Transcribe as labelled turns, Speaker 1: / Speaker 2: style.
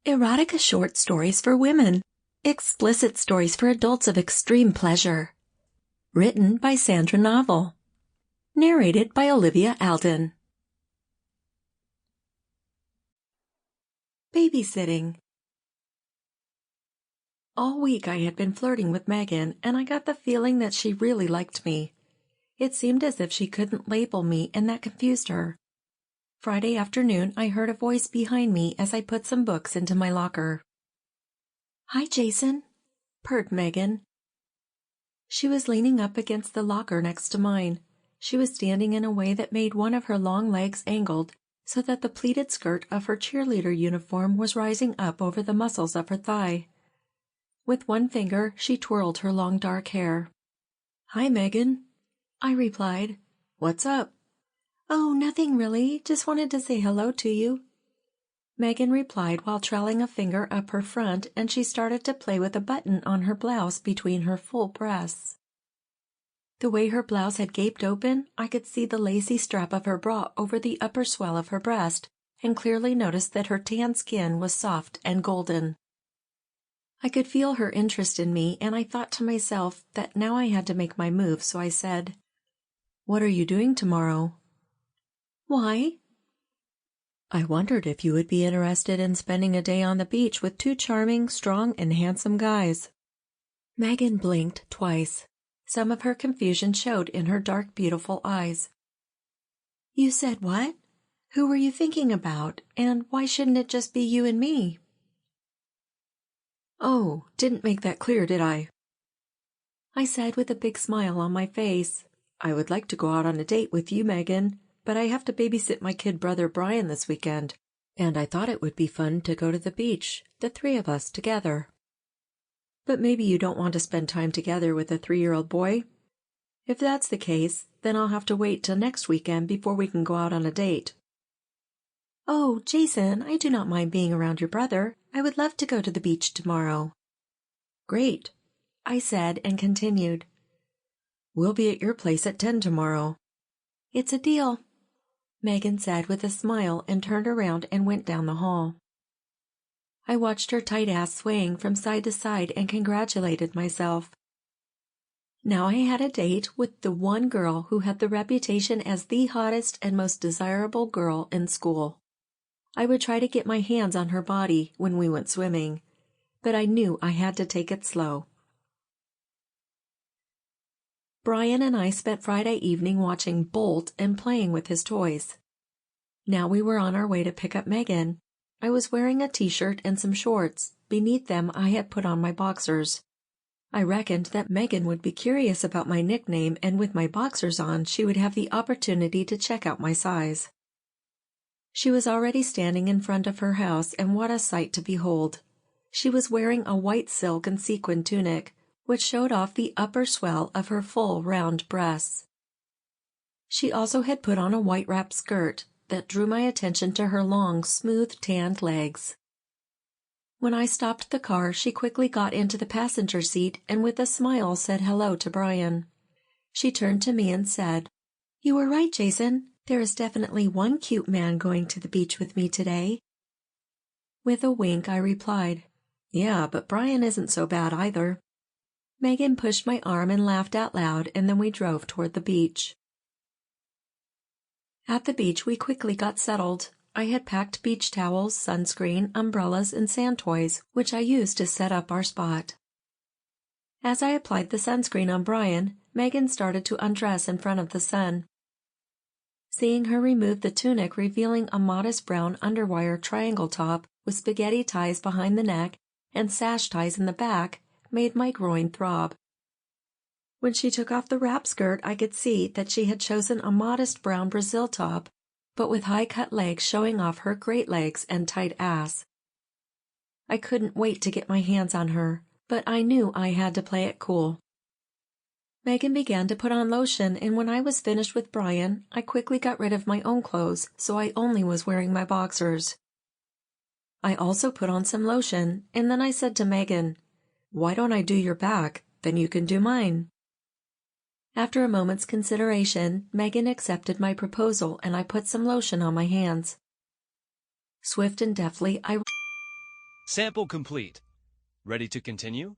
Speaker 1: Erotica short stories for women. Explicit stories for adults of extreme pleasure. Written by Sandra Novel. Narrated by Olivia Alden. Babysitting. All week I had been flirting with Megan, and I got the feeling that she really liked me. It seemed as if she couldn't label me, and that confused her. Friday afternoon, I heard a voice behind me as I put some books into my locker. "Hi, Jason," purred Megan. She was leaning up against the locker next to mine. She was standing in a way that made one of her long legs angled, so that the pleated skirt of her cheerleader uniform was rising up over the muscles of her thigh. With one finger, she twirled her long dark hair. "Hi, Megan," I replied. "What's up?" "Oh, nothing really. Just wanted to say hello to you," Megan replied while trailing a finger up her front, and she started to play with a button on her blouse between her full breasts. The way her blouse had gaped open, I could see the lacy strap of her bra over the upper swell of her breast, and clearly noticed that her tan skin was soft and golden. I could feel her interest in me, and I thought to myself that now I had to make my move, so I said, "What are you doing tomorrow?" "Why?" "I wondered if you would be interested in spending a day on the beach with two charming, strong, and handsome guys." Megan blinked twice. Some of her confusion showed in her dark, beautiful eyes. "You said what? Who were you thinking about, and why shouldn't it just be you and me?" "Oh, didn't make that clear, did I?" I said with a big smile on my face. "I would like to go out on a date with you, Megan, but I have to babysit my kid brother Brian this weekend, and I thought it would be fun to go to the beach, the three of us together." "But maybe you don't want to spend time together with a 3-year-old boy? If that's the case, then I'll have to wait till next weekend before we can go out on a date." "Oh, Jason, I do not mind being around your brother. I would love to go to the beach tomorrow." "Great," I said and continued. "We'll be at your place at 10 tomorrow." "It's a deal," Megan said with a smile and turned around and went down the hall. I watched her tight ass swaying from side to side and congratulated myself. Now I had a date with the one girl who had the reputation as the hottest and most desirable girl in school. I would try to get my hands on her body when we went swimming, but I knew I had to take it slow. Brian and I spent Friday evening watching Bolt and playing with his toys. Now we were on our way to pick up Megan. I was wearing a t-shirt and some shorts. Beneath them I had put on my boxers. I reckoned that Megan would be curious about my nickname, and with my boxers on she would have the opportunity to check out my size. She was already standing in front of her house, and what a sight to behold. She was wearing a white silk and sequin tunic, which showed off the upper swell of her full, round breasts. She also had put on a white wrap skirt that drew my attention to her long, smooth, tanned legs. When I stopped the car, she quickly got into the passenger seat and with a smile said hello to Brian. She turned to me and said, "You were right, Jason. There is definitely one cute man going to the beach with me today." With a wink, I replied, "Yeah, but Brian isn't so bad either." Megan pushed my arm and laughed out loud, and then we drove toward the beach. At the beach, we quickly got settled. I had packed beach towels, sunscreen, umbrellas, and sand toys, which I used to set up our spot. As I applied the sunscreen on Brian, Megan started to undress in front of the sun. Seeing her remove the tunic, revealing a modest brown underwire triangle top with spaghetti ties behind the neck and sash ties in the back, made my groin throb. When she took off the wrap skirt, I could see that she had chosen a modest brown Brazil top, but with high-cut legs showing off her great legs and tight ass. I couldn't wait to get my hands on her, but I knew I had to play it cool. Megan began to put on lotion, and when I was finished with Brian, I quickly got rid of my own clothes, so I only was wearing my boxers. I also put on some lotion, and then I said to Megan, "Why don't I do your back? Then you can do mine." After a moment's consideration, Megan accepted my proposal, and I put some lotion on my hands. Swift and deftly, I
Speaker 2: Sample complete. Ready to continue?